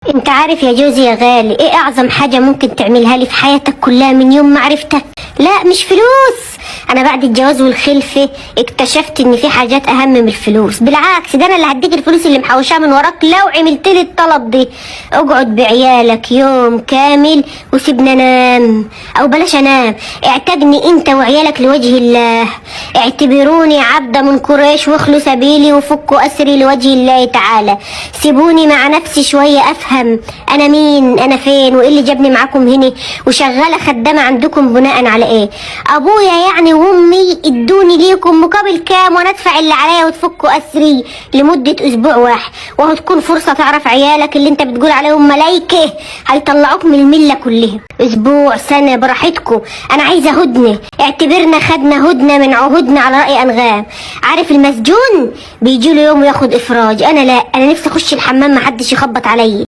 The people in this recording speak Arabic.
انت عارف يا جوزي يا غالي ايه اعظم حاجة ممكن تعملها لي في حياتك كلها من يوم ما عرفتك؟ لا مش فلوس. انا بعد الجواز والخلفة اكتشفت ان في حاجات اهم من الفلوس. بالعكس ده انا اللي هديك الفلوس اللي محوشاها من وراك لو عملت لي الطلب دي. اقعد بعيالك يوم كامل وسيبنا انام، او بلاش انام، اعتقني انت وعيالك لوجه الله. اعتبروني عبدة من قريش واخلوا سبيلي وفكوا اسري لوجه الله تعالى. سيبوني مع نفسي شوية افهم انا مين، انا فين، وايه اللي جابني معاكم هنا، وشغالة خدامة عندكم بناء على ايه؟ ابويا يعني وامي ادوني ليكم مقابل كام وانا ادفع اللي عليا وتفكوا اسري لمدة اسبوع واحد، وهتكون فرصة تعرف عيالك اللي انت بتقول عليهم ملايكة هيطلعوك من الملة كلها. اسبوع سنة براحتكم، انا عايزة هدنة. اعتبرنا خدنا هدنة من عهودنا على رأي انغام. عارف المسجون بيجي له يوم وياخد افراج، انا لا، انا نفسي اخش الحمام محدش يخبط عليا.